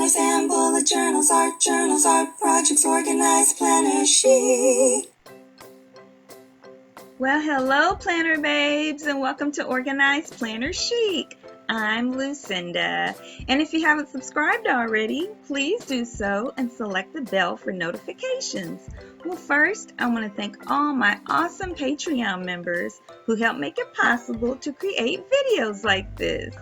planners and bullet journals, art projects, organized planner chic. Well, hello, planner babes, and welcome to Organized Planner Chic. I'm Lucinda, and if you haven't subscribed already, please do so and select the bell for notifications. Well, first, I want to thank all my awesome Patreon members who help make it possible to create videos like this.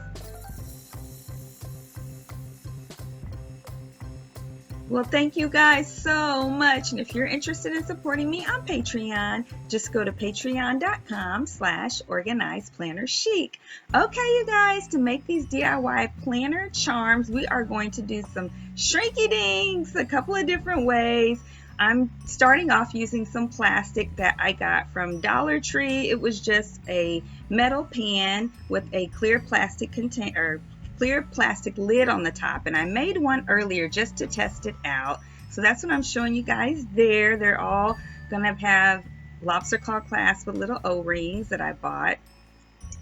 Well, thank you guys so much. And if you're interested in supporting me on Patreon, just go to patreon.com/organizedplannerchic. Okay, you guys, to make these DIY planner charms, we are going to do some Shrinky Dinks a couple of different ways. I'm starting off using some plastic that I got from Dollar Tree. It was just a metal pan with a clear plastic container, clear plastic lid on the top, and I made one earlier just to test it out. So that's what I'm showing you guys there. They're all gonna have lobster claw clasps with little O-rings that I bought.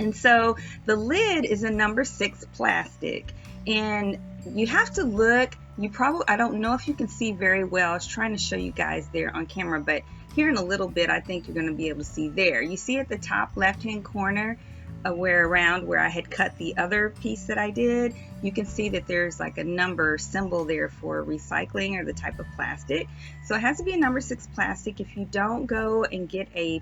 And so the lid is a number 6 plastic, and you have to look. I don't know if you can see very well. I was trying to show you guys there on camera, but here in a little bit I think you're going to be able to see there. You see at the top left hand corner where I had cut the other piece that I did, you can see that there's like a number symbol there for recycling or the type of plastic. So it has to be a number 6 plastic. If you don't go and get a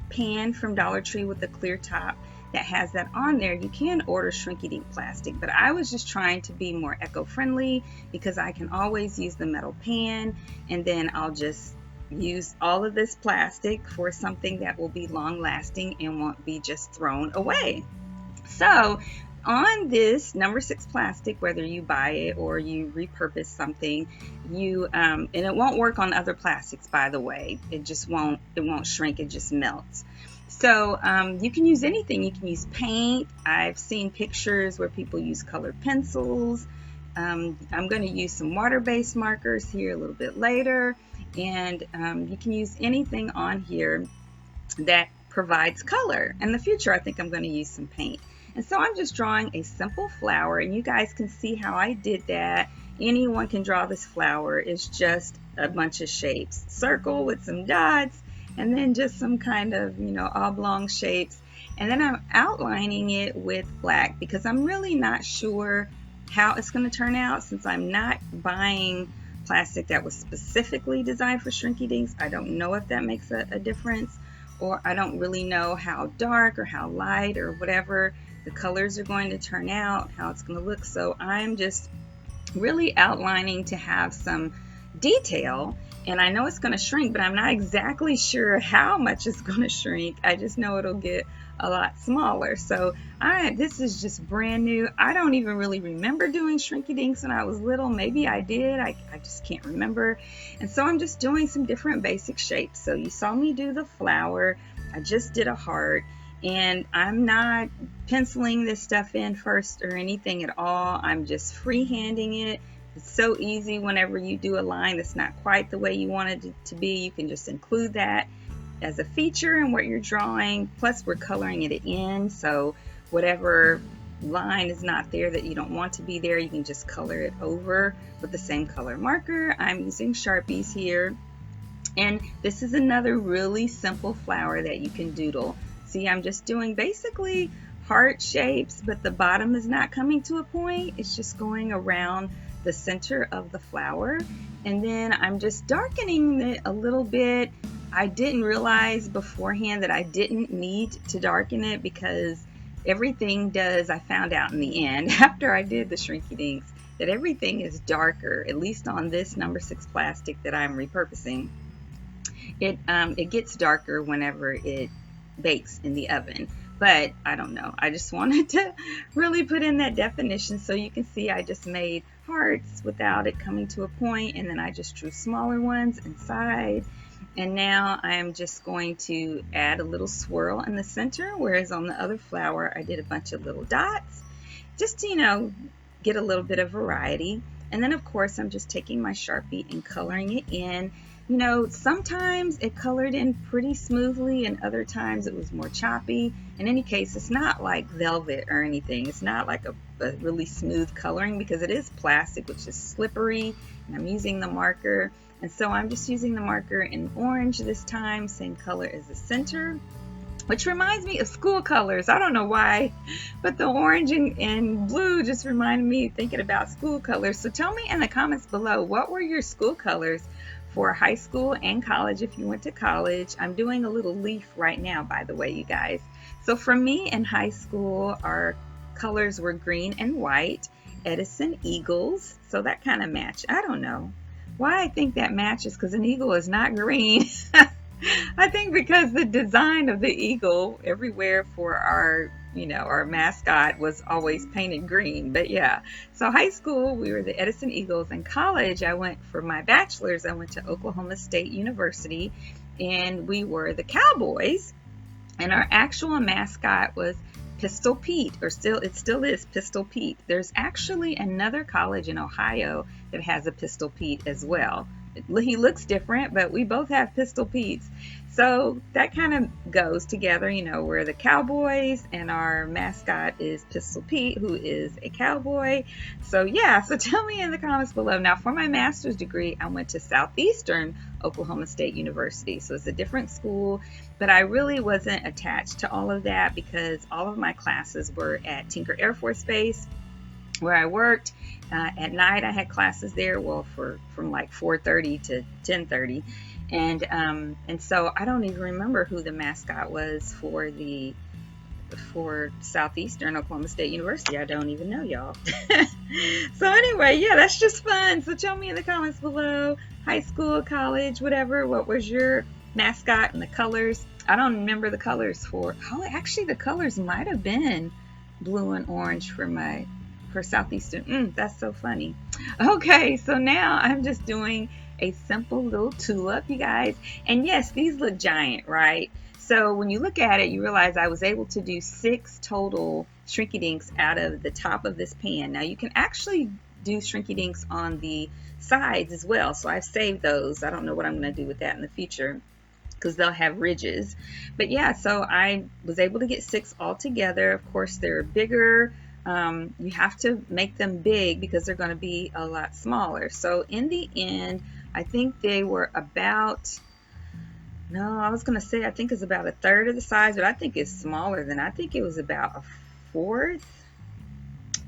pan from Dollar Tree with a clear top that has that on there, you can order Shrinky Dink plastic, but I was just trying to be more eco-friendly because I can always use the metal pan, and then I'll just use all of this plastic for something that will be long lasting and won't be just thrown away. So on this number 6 plastic, whether you buy it or you repurpose something, and it won't work on other plastics, by the way. It won't shrink, it just melts. So you can use anything. You can use paint. I've seen pictures where people use colored pencils. I'm going to use some water-based markers here a little bit later, and you can use anything on here that provides color. In the future, I think I'm going to use some paint. And so I'm just drawing a simple flower, and you guys can see how I did that. Anyone can draw this flower. It's just a bunch of shapes. Circle with some dots, and then just some kind of, oblong shapes. And then I'm outlining it with black because I'm really not sure how it's going to turn out, since I'm not buying plastic that was specifically designed for Shrinky Dinks. I don't know if that makes a difference, or I don't really know how dark or how light or whatever the colors are going to turn out, how it's going to look. So I'm just really outlining to have some detail, and I know it's going to shrink, but I'm not exactly sure how much it's going to shrink. I just know it'll get a lot smaller. So this is just brand new. I don't even really remember doing Shrinky Dinks when I was little. Maybe I did. I just can't remember. And so I'm just doing some different basic shapes. So you saw me do the flower. I just did a heart, and I'm not penciling this stuff in first or anything at all. I'm just freehanding it. It's so easy. Whenever you do a line that's not quite the way you want it to be, you can just include that as a feature in what you're drawing. Plus we're coloring it in, so whatever line is not there that you don't want to be there, you can just color it over with the same color marker. I'm using Sharpies here, and this is another really simple flower that you can doodle. See, I'm just doing basically heart shapes, but the bottom is not coming to a point. It's just going around the center of the flower, and then I'm just darkening it a little bit. I didn't realize beforehand that I didn't need to darken it, because everything does. I found out in the end after I did the Shrinky Dinks that everything is darker, at least on this number 6 plastic that I'm repurposing. It gets darker whenever it bakes in the oven. But I don't know, I just wanted to really put in that definition. So you can see I just made hearts without it coming to a point, and then I just drew smaller ones inside. And now I'm just going to add a little swirl in the center, whereas on the other flower I did a bunch of little dots, just to get a little bit of variety. And then of course I'm just taking my Sharpie and coloring it in. you know, sometimes it colored in pretty smoothly and other times it was more choppy. In any case, it's not like velvet or anything. It's not like a really smooth coloring because it is plastic, which is slippery, and I'm using the marker. And so I'm just using the marker in orange this time, same color as the center, which reminds me of school colors. I don't know why, but the orange and blue just reminded me thinking about school colors. So tell me in the comments below, what were your school colors for high school and college if you went to college? I'm doing a little leaf right now, by the way, you guys. So for me in high school, our colors were green and white, Edison eagles. So that kind of matched. I don't know why I think that matches because an eagle is not green. I think because the design of the eagle everywhere for our, you know, our mascot was always painted green. But yeah, so high school, we were the Edison Eagles. In college, I went for my bachelor's, I went to Oklahoma State University, and we were the Cowboys. And our actual mascot was Pistol Pete, or it still is Pistol Pete. There's actually another college in Ohio that has a Pistol Pete as well. He looks different, but we both have Pistol Petes. So that kind of goes together, you know, we're the Cowboys and our mascot is Pistol Pete, who is a cowboy. So yeah, so tell me in the comments below. Now for my master's degree, I went to Southeastern Oklahoma State University. So it's a different school, but I really wasn't attached to all of that because all of my classes were at Tinker Air Force Base, where I worked. At night I had classes there, well, from like 4:30 to 10:30, and so I don't even remember who the mascot was for Southeastern Oklahoma State University. I don't even know, y'all. So anyway, yeah, that's just fun. So tell me in the comments below, high school, college, whatever, what was your mascot and the colors? I don't remember the colors actually the colors might have been blue and orange for Southeastern. That's so funny. Okay, so now I'm just doing a simple little tulip, you guys. And yes, these look giant, right? So when you look at it, you realize I was able to do 6 total Shrinky Dinks out of the top of this pan. Now you can actually do Shrinky Dinks on the sides as well. So I've saved those. I don't know what I'm going to do with that in the future because they'll have ridges. But yeah, so I was able to get 6 all together. Of course, they're bigger. You have to make them big because they're going to be a lot smaller. So in the end, I think they were about, no, I was going to say I think it's about 1/3 of the size, but I think it's smaller than, I think it was about 1/4,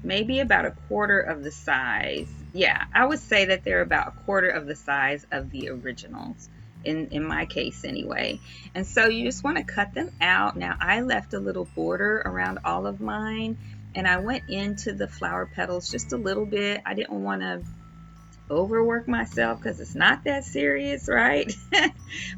maybe about 1/4 of the size. Yeah, I would say that they're about 1/4 of the size of the originals. In my case anyway. And so you just want to cut them out. Now I left a little border around all of mine, and I went into the flower petals just a little bit. I didn't want to overwork myself because it's not that serious, right?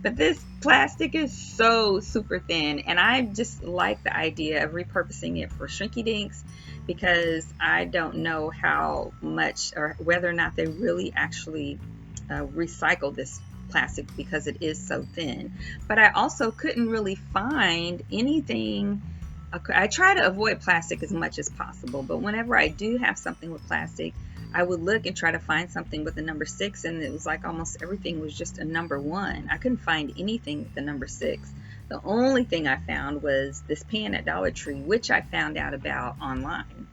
But this plastic is so super thin, and I just like the idea of repurposing it for Shrinky Dinks because I don't know how much or whether or not they really actually recycle this plastic because it is so thin. But I also couldn't really find anything. I try to avoid plastic as much as possible, but whenever I do have something with plastic, I would look and try to find something with the number 6, and it was like almost everything was just a number 1. I couldn't find anything with the number 6. The only thing I found was this pan at Dollar Tree, which I found out about online.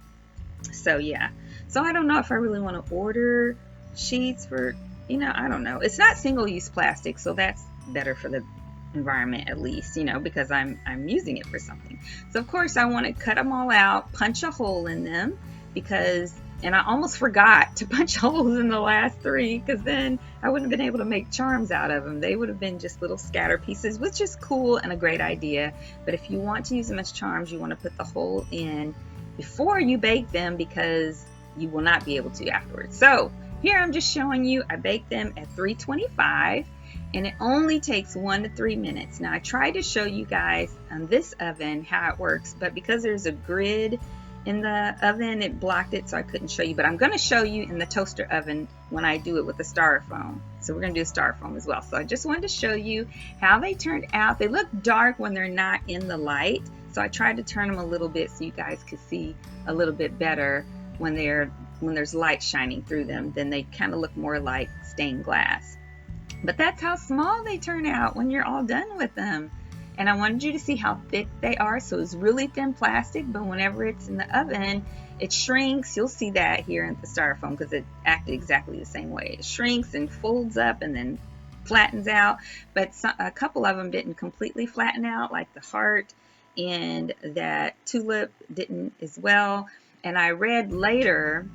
So yeah, so I don't know if I really want to order sheets for, you know, I don't know. It's not single-use plastic, so that's better for the environment at least, you know, because I'm using it for something. So of course I want to cut them all out, punch a hole in them because, and I almost forgot to punch holes in the last 3 because then I wouldn't have been able to make charms out of them. They would have been just little scatter pieces, which is cool and a great idea. But if you want to use them as charms, you want to put the hole in before you bake them because you will not be able to afterwards. So here I'm just showing you, I bake them at 325 and it only takes 1 to 3 minutes. Now I tried to show you guys on this oven how it works, but because there's a grid in the oven, it blocked it, so I couldn't show you. But I'm going to show you in the toaster oven when I do it with the styrofoam. So we're going to do a styrofoam as well. So I just wanted to show you how they turned out. They look dark when they're not in the light, so I tried to turn them a little bit so you guys could see a little bit better when there's light shining through them. Then they kind of look more like stained glass. But that's how small they turn out when you're all done with them. And I wanted you to see how thick they are. So it's really thin plastic, but whenever it's in the oven, it shrinks. You'll see that here in the styrofoam because it acted exactly the same way. It shrinks and folds up and then flattens out. But a couple of them didn't completely flatten out, like the heart, and that tulip didn't as well. And I read later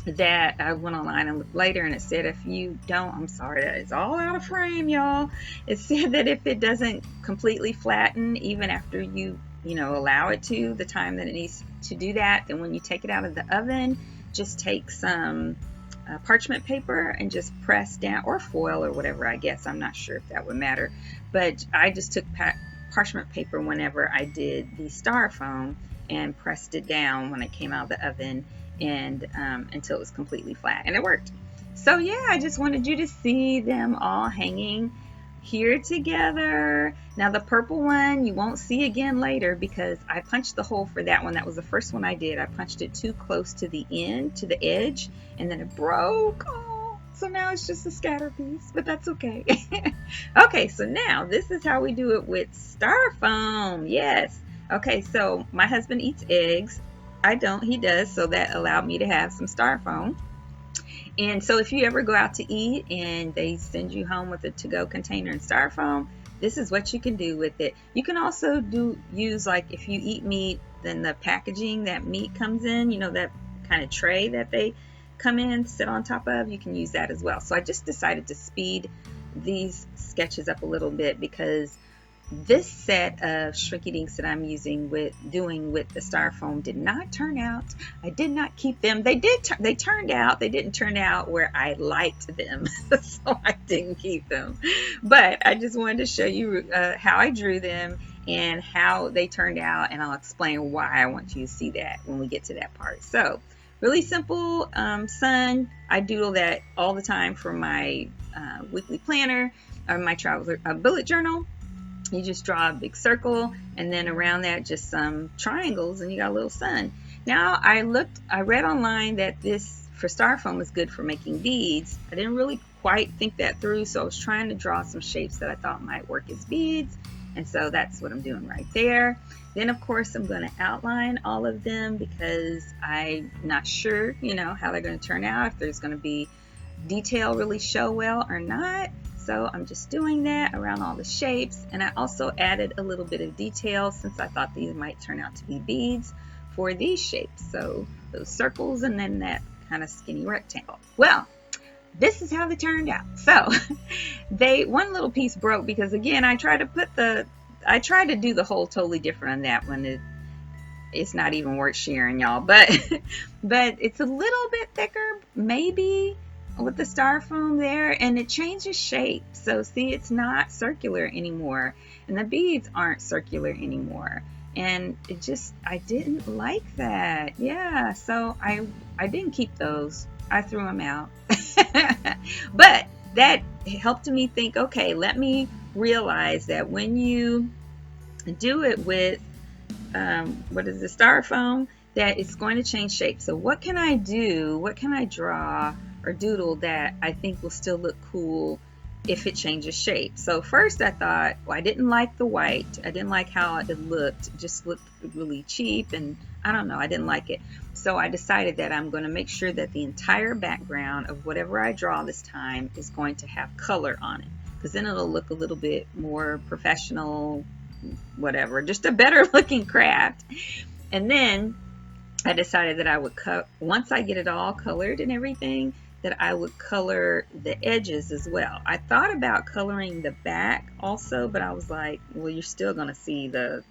that I went online and looked later, and it said if you don't, I'm sorry, that is all out of frame, y'all. It said that if it doesn't completely flatten, even after you know, allow it to the time that it needs to do that, then when you take it out of the oven, just take some parchment paper and just press down, or foil or whatever, I guess. I'm not sure if that would matter. But I just took parchment paper whenever I did the styrofoam and pressed it down when it came out of the oven, and until it was completely flat, and it worked. So yeah, I just wanted you to see them all hanging here together. Now the purple one you won't see again later because I punched the hole for that one. That was the first one I did. I punched it too close to the end, to the edge, and then it broke. Oh, so now it's just a scatter piece, but that's okay. Okay, so now this is how we do it with styrofoam. Yes. Okay, so my husband eats eggs. I don't, he does, so that allowed me to have some styrofoam. And so if you ever go out to eat and they send you home with a to-go container and styrofoam, this is what you can do with it. You can also use, like, if you eat meat, then the packaging that meat comes in, you know, that kind of tray that they come in, sit on top of, you can use that as well. So I just decided to speed these sketches up a little bit because this set of Shrinky Dinks that I'm doing with the styrofoam did not turn out. I did not keep them. They turned out. They didn't turn out where I liked them, so I didn't keep them. But I just wanted to show you how I drew them and how they turned out, and I'll explain why I want you to see that when we get to that part. So, really simple sun. I doodle that all the time for my weekly planner or my travel bullet journal. You just draw a big circle, and then around that just some triangles, and you got a little sun. Now I read online that this for styrofoam is good for making beads. I didn't really quite think that through, so I was trying to draw some shapes that I thought might work as beads, and so that's what I'm doing right there. Then of course I'm going to outline all of them because I'm not sure, you know, how they're going to turn out, if there's going to be detail really show well or not. So I'm just doing that around all the shapes, and I also added a little bit of detail since I thought these might turn out to be beads for these shapes. So those circles and then that kind of skinny rectangle. Well, this is how they turned out. So one little piece broke because again I tried to do the hole totally different on that one. It's not even worth sharing, y'all, but it's a little bit thicker maybe with the styrofoam there, and it changes shape. So see, it's not circular anymore, and the beads aren't circular anymore, and I didn't like that. Yeah, so I didn't keep those. I threw them out. But that helped me think, okay, let me realize that when you do it with what is the styrofoam, that it's going to change shape. So what can I do? What can I draw or doodle that I think will still look cool if it changes shape? So first I thought, well, I didn't like the white. I didn't like how it looked. It just looked really cheap, and I don't know, I didn't like it. So I decided that I'm going to make sure that the entire background of whatever I draw this time is going to have color on it, because then it'll look a little bit more professional, whatever, just a better looking craft. And then I decided that I would once I get it all colored and everything, that I would color the edges as well. I thought about coloring the back also, but I was like, well, you're still going to see the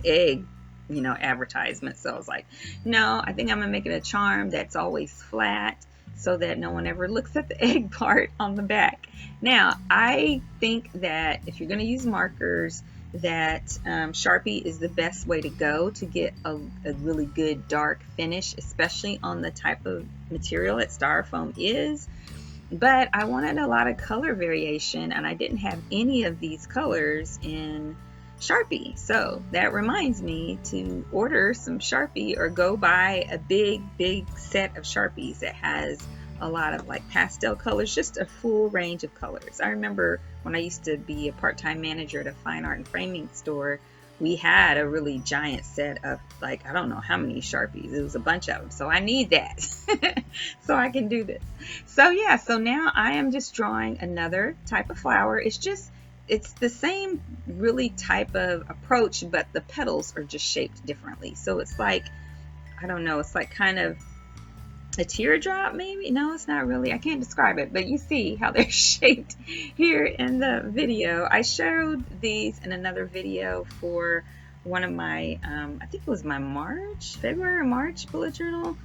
egg, you know, advertisement. So I was like, no, I think I'm going to make it a charm that's always flat so that no one ever looks at the egg part on the back. Now, I think that if you're going to use markers, that Sharpie is the best way to go to get a really good dark finish, especially on the type of material that styrofoam is. But I wanted a lot of color variation, and I didn't have any of these colors in Sharpie. So that reminds me to order some Sharpie or go buy a big set of Sharpies that has a lot of like pastel colors, just a full range of colors. I remember when I used to be a part-time manager at a fine art and framing store, we had a really giant set of, like, I don't know how many Sharpies. It was a bunch of them. So I need that so I can do this. So yeah, so now I am just drawing another type of flower. It's the same really type of approach, but the petals are just shaped differently. So it's like, I don't know, it's like kind of a teardrop maybe. No, it's not really. I can't describe it, but you see how they're shaped here in the video. I showed these in another video for one of my I think it was my February or March bullet journal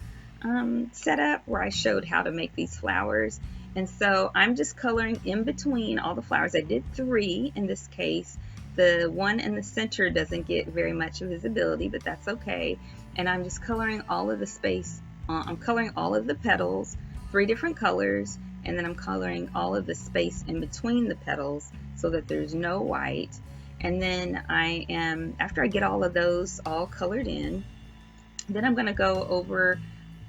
setup, where I showed how to make these flowers. And so I'm just coloring in between all the flowers. I did 3 in this case. The one in the center doesn't get very much visibility, but that's okay. And I'm just coloring all of the space. I'm coloring all of the petals, 3 different colors, and then I'm coloring all of the space in between the petals so that there's no white. And then after I get all of those all colored in, then I'm going to go over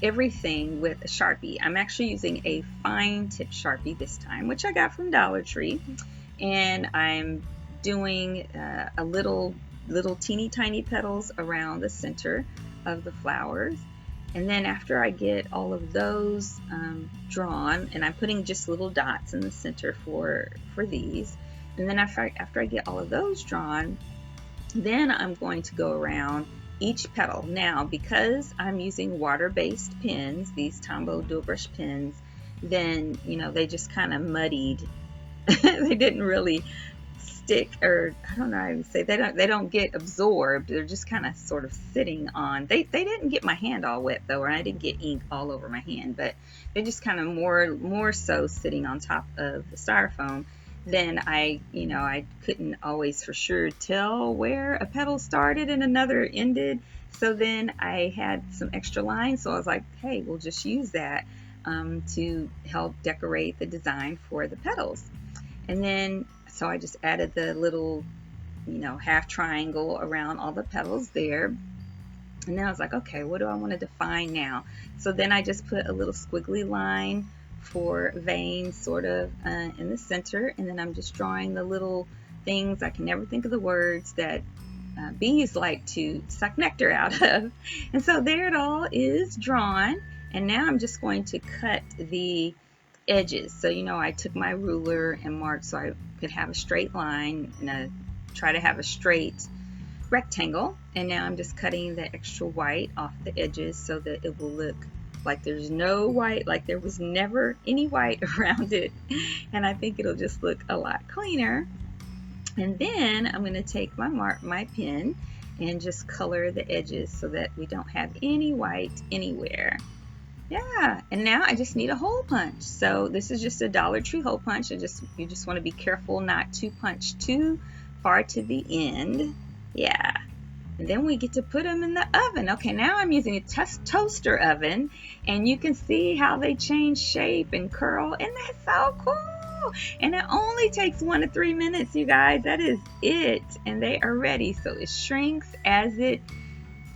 everything with a Sharpie. I'm actually using a fine tip Sharpie this time, which I got from Dollar Tree. And I'm doing a little teeny tiny petals around the center of the flowers. And then after I get all of those drawn, and I'm putting just little dots in the center for these, and then after I get all of those drawn, then I'm going to go around each petal. Now, because I'm using water-based pens, these Tombow dual brush pens, then, you know, they just kind of muddied. They didn't really stick, or I don't know how to say, they don't get absorbed. They're just kind of sort of sitting on. They didn't get my hand all wet though, or I didn't get ink all over my hand, but they're just kind of more so sitting on top of the styrofoam. Then I couldn't always for sure tell where a petal started and another ended. So then I had some extra lines, so I was like, hey, we'll just use that to help decorate the design for the petals. And then, so I just added the little, half triangle around all the petals there. And then I was like, okay, what do I want to define now? So then I just put a little squiggly line for veins sort of in the center. And then I'm just drawing the little things, I can never think of the words, that bees like to suck nectar out of. And so there it all is drawn. And now I'm just going to cut the edges. So, I took my ruler and marked so I could have a straight line and try to have a straight rectangle. And now I'm just cutting the extra white off the edges so that it will look like there's no white, like there was never any white around it. And I think it'll just look a lot cleaner. And then I'm going to take my pen and just color the edges so that we don't have any white anywhere. Yeah, and now I just need a hole punch. So this is just a Dollar Tree hole punch. You just want to be careful not to punch too far to the end. Yeah, and then we get to put them in the oven. Okay, now I'm using a toaster oven, and you can see how they change shape and curl, and that's so cool. And it only takes 1 to 3 minutes, you guys. That is it, and they are ready. So it shrinks as it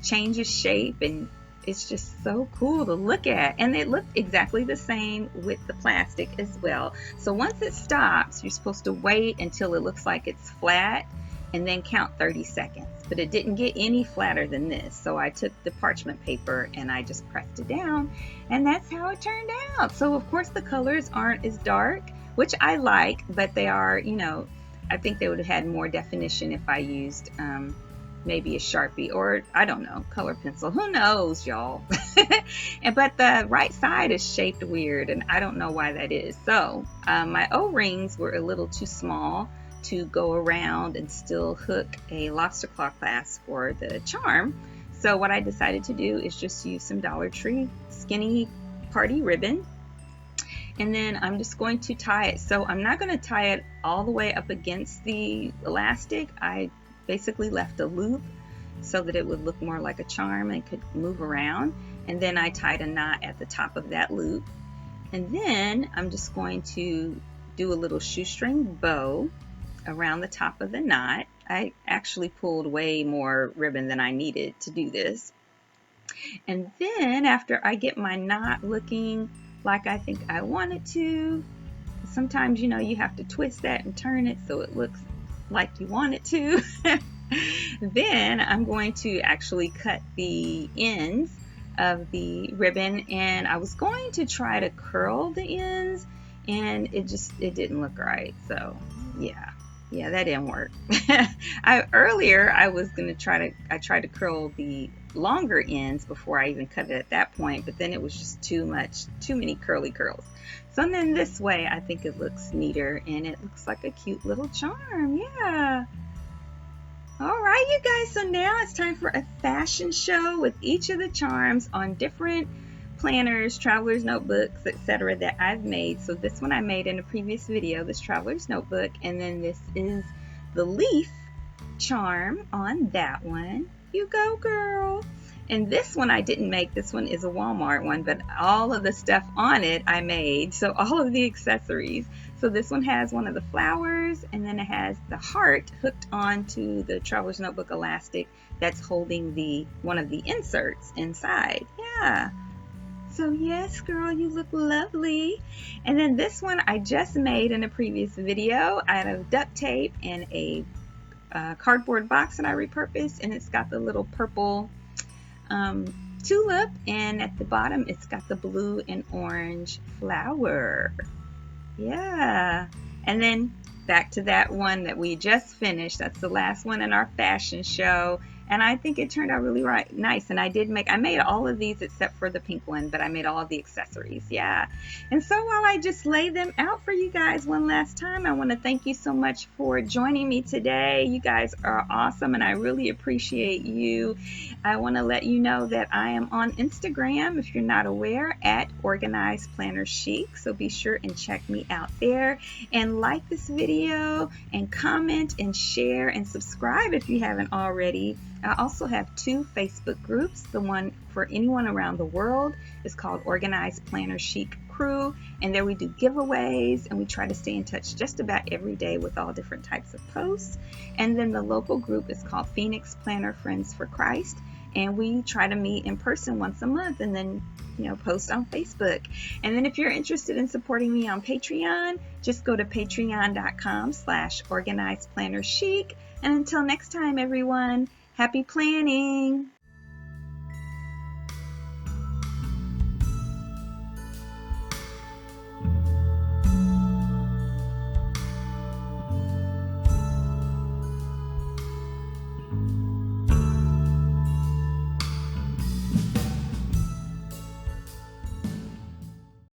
changes shape, and it's just so cool to look at. And they look exactly the same with the plastic as well. So once it stops, you're supposed to wait until it looks like it's flat and then count 30 seconds. But it didn't get any flatter than this. So I took the parchment paper and I just pressed it down, and that's how it turned out. So of course the colors aren't as dark, which I like, but they are, I think they would have had more definition if I used maybe a Sharpie, or I don't know, color pencil. Who knows, y'all? But the right side is shaped weird, and I don't know why that is. So my O-rings were a little too small to go around and still hook a lobster claw clasp for the charm. So what I decided to do is just use some Dollar Tree skinny party ribbon. And then I'm just going to tie it. So I'm not going to tie it all the way up against the elastic. I basically left a loop so that it would look more like a charm and could move around. And then I tied a knot at the top of that loop. And then I'm just going to do a little shoestring bow around the top of the knot. I actually pulled way more ribbon than I needed to do this. And then after I get my knot looking like I think I want it to. Sometimes, you know, you have to twist that and turn it so it looks like you want it to. Then I'm going to actually cut the ends of the ribbon, and I was going to try to curl the ends, and it didn't look right. So yeah, that didn't work. Earlier I was gonna I tried to curl the longer ends before I even cut it at that point, but then it was just too many curly curls. So then this way I think it looks neater, and it looks like a cute little charm. Yeah. All right, you guys, so now it's time for a fashion show with each of the charms on different planners, traveler's notebooks, etc. that I've made. So this one I made in a previous video, this traveler's notebook, and then this is the leaf charm on that one. You go, girl. And this one I didn't make. This one is a Walmart one, but all of the stuff on it I made. So all of the accessories. So this one has one of the flowers, and then it has the heart hooked onto the traveler's notebook elastic that's holding one of the inserts inside. Yeah. So yes, girl, you look lovely. And then this one I just made in a previous video out of duct tape and a cardboard box that I repurposed, and it's got the little purple tulip, and at the bottom it's got the blue and orange flower. Yeah. And then back to that one that we just finished. That's the last one in our fashion show. And I think it turned out really nice. And I made all of these except for the pink one, but I made all of the accessories. Yeah. And so while I just lay them out for you guys one last time, I want to thank you so much for joining me today. You guys are awesome, and I really appreciate you. I want to let you know that I am on Instagram, if you're not aware, at Organized Planner Chic. So be sure and check me out there, and like this video and comment and share and subscribe if you haven't already. I also have 2 Facebook groups. The one for anyone around the world is called Organized Planner Chic Crew, and there we do giveaways, and we try to stay in touch just about every day with all different types of posts. And then the local group is called Phoenix Planner Friends for Christ, and we try to meet in person once a month and then, you know, post on Facebook. And then if you're interested in supporting me on Patreon, just go to patreon.com/organizedplannerchic. And until next time, everyone, happy planning!